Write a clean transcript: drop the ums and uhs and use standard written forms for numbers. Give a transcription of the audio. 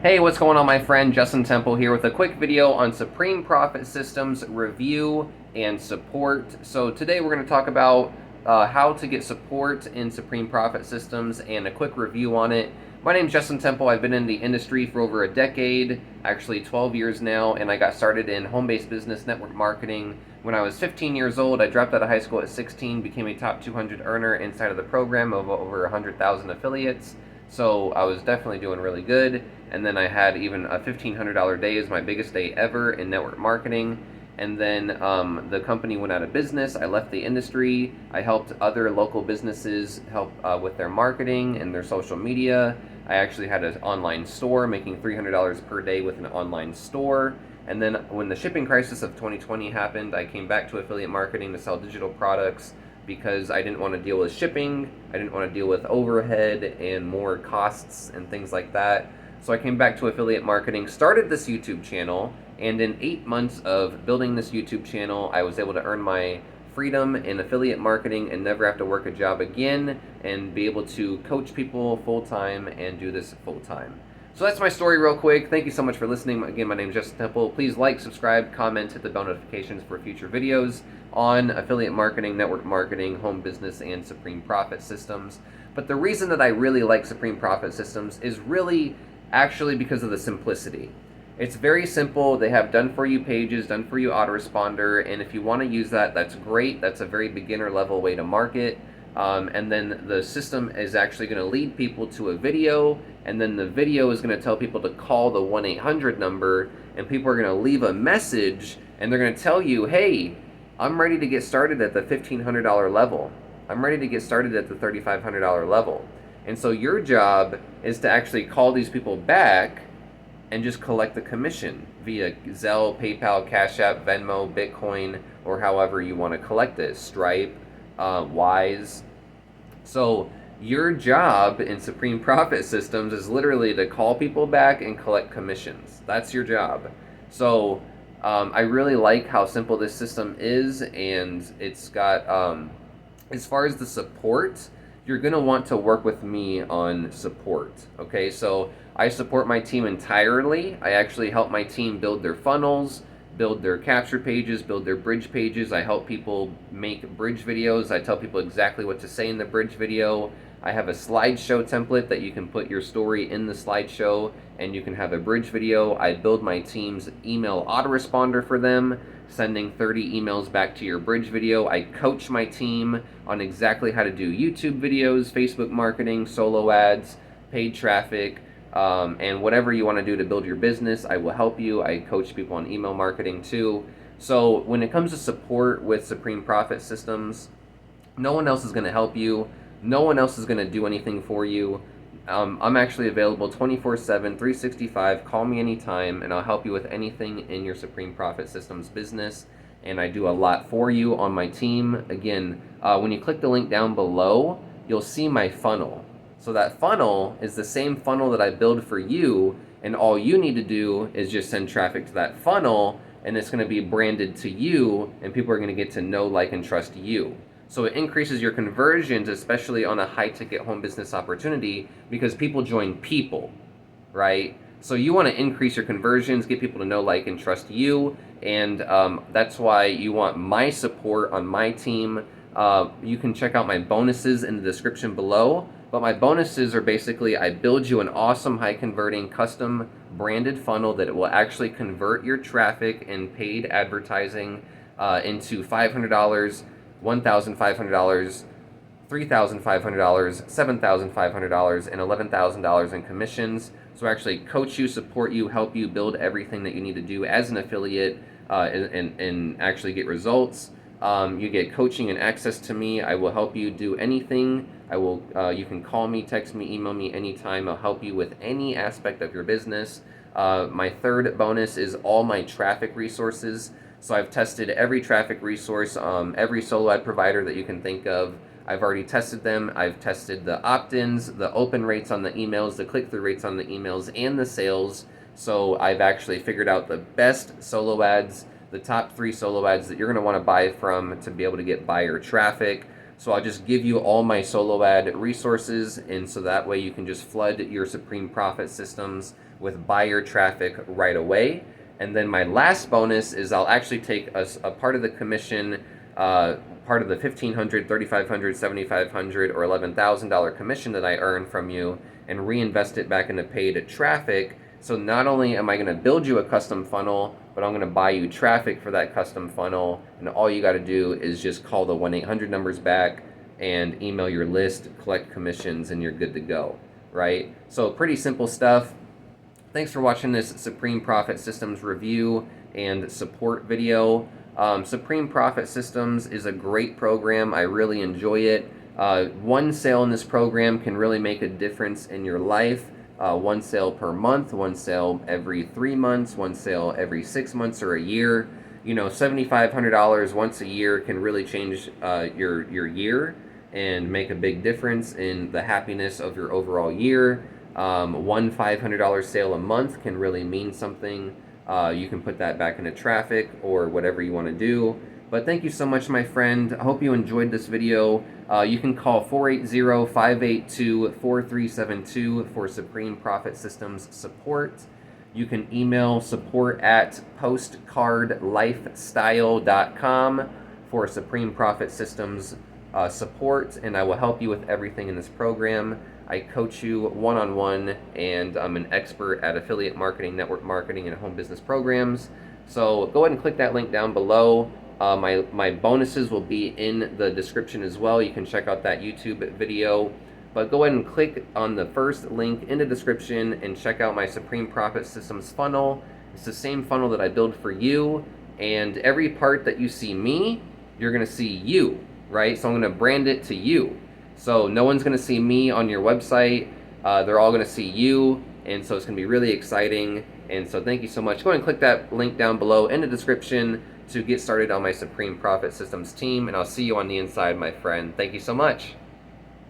Hey, what's going on, my friend? Justin Temple here with a quick video on Supreme Profit Systems review and support. So today we're going to talk about how to get support in Supreme Profit Systems and a quick review on it. My name's Justin Temple. I've been in the industry for over a decade, actually 12 years now, and I got started in home-based business network marketing when I was 15 years old. I dropped out of high school at 16, became a top 200 earner inside of the program of over 100,000 affiliates. So I was definitely doing really good. And then I had even a $1,500 day as my biggest day ever in network marketing. And then the company went out of business. I left the industry. I helped other local businesses help with their marketing and their social media. I actually had an online store, making $300 per day with an online store. And then when the shipping crisis of 2020 happened, I came back to affiliate marketing to sell digital products because I didn't want to deal with shipping. I didn't want to deal with overhead and more costs and things like that. So I came back to affiliate marketing, started this YouTube channel, and in 8 months of building this YouTube channel, I was able to earn my freedom in affiliate marketing and never have to work a job again and be able to coach people full-time and do this full-time. So that's my story real quick. Thank you so much for listening. Again, my name is Justin Temple. Please like, subscribe, comment, hit the bell notifications for future videos on affiliate marketing, network marketing, home business, and Supreme Profit Systems. But the reason that I really like Supreme Profit Systems is really actually because of the simplicity. It's very simple. They have done for you pages, done for you autoresponder, and if you want to use that, that's great. That's a very beginner level way to market. And then the system is actually going to lead people to a video, and then the video is going to tell people to call the 1-800 number, and people are going to leave a message, and they're going to tell you, hey, I'm ready to get started at the $1,500 level. I'm ready to get started at the $3,500 level. And so your job is to actually call these people back and just collect the commission via Zelle, PayPal, Cash App, Venmo, Bitcoin, or however you want to collect it, Stripe, Wise. So your job in Supreme Profit Systems is literally to call people back and collect commissions. That's your job. So I really like how simple this system is, and it's got, as far as the support, you're going to want to work with me on support. Okay, so I support my team entirely. I actually help my team build their funnels, build their capture pages, build their bridge pages. I help people make bridge videos. I tell people exactly what to say in the bridge video. I have a slideshow template that you can put your story in the slideshow and you can have a bridge video. I build my team's email autoresponder for them, sending 30 emails back to your bridge video. I coach my team on exactly how to do YouTube videos, Facebook marketing, solo ads, paid traffic, and whatever you want to do to build your business, I will help you. I coach people on email marketing too. So when it comes to support with Supreme Profit Systems, no one else is going to help you. No one else is going to do anything for you. I'm actually available 24/7, 365. Call me anytime, and I'll help you with anything in your Supreme Profit Systems business. And I do a lot for you on my team. Again, when you click the link down below, you'll see my funnel. So that funnel is the same funnel that I build for you, and all you need to do is just send traffic to that funnel, and it's going to be branded to you, and people are going to get to know, like, and trust you. So it increases your conversions, especially on a high-ticket home business opportunity, because people join people, right? So you want to increase your conversions, get people to know, like, and trust you, and that's why you want my support on my team. You can check out my bonuses in the description below, but my bonuses are basically I build you an awesome, high-converting, custom branded funnel that it will actually convert your traffic and paid advertising into $500, $1,500, $3,500, $7,500, and $11,000 in commissions. So I actually coach you, support you, help you build everything that you need to do as an affiliate and actually get results. You get coaching and access to me. I will help you do anything. You can call me, text me, email me anytime. I'll help you with any aspect of your business. My third bonus is all my traffic resources. So I've tested every traffic resource, every solo ad provider that you can think of. I've already tested them. I've tested the opt-ins, the open rates on the emails, the click-through rates on the emails, and the sales. So I've actually figured out the best solo ads, the top 3 solo ads that you're going to want to buy from to be able to get buyer traffic. So I'll just give you all my solo ad resources, and so that way you can just flood your Supreme Profit systems with buyer traffic right away. And then my last bonus is I'll actually take a part of the commission, part of the $1,500, $3,500, $7,500, or $11,000 commission that I earn from you, and reinvest it back into paid traffic. So not only am I going to build you a custom funnel, but I'm going to buy you traffic for that custom funnel, and all you got to do is just call the 1-800 numbers back and email your list, collect commissions, and you're good to go, right? So pretty simple stuff. Thanks for watching this Supreme Profit Systems review and support video. Supreme Profit Systems is a great program. I really enjoy it. One sale in this program can really make a difference in your life. One sale per month, one sale every 3 months, one sale every 6 months or a year. You know, $7,500 once a year can really change your year and make a big difference in the happiness of your overall year. One $500 sale a month can really mean something. You can put that back into traffic or whatever you want to do. But thank you so much, my friend. I hope you enjoyed this video. You can call 480-582-4372 for Supreme Profit Systems support. You can email support@postcardlifestyle.com for Supreme Profit Systems support, and I will help you with everything in this program. I coach you one-on-one, and I'm an expert at affiliate marketing, network marketing, and home business programs. So go ahead and click that link down below. My bonuses will be in the description as well. You can check out that YouTube video. But go ahead and click on the first link in the description and check out my Supreme Profit Systems funnel. It's the same funnel that I build for you. And every part that you see me, you're going to see you, right? So I'm going to brand it to you. So no one's going to see me on your website. They're all going to see you. And so it's going to be really exciting. And so thank you so much. Go ahead and click that link down below in the description to get started on my Supreme Profit Systems team, and I'll see you on the inside, my friend. Thank you so much.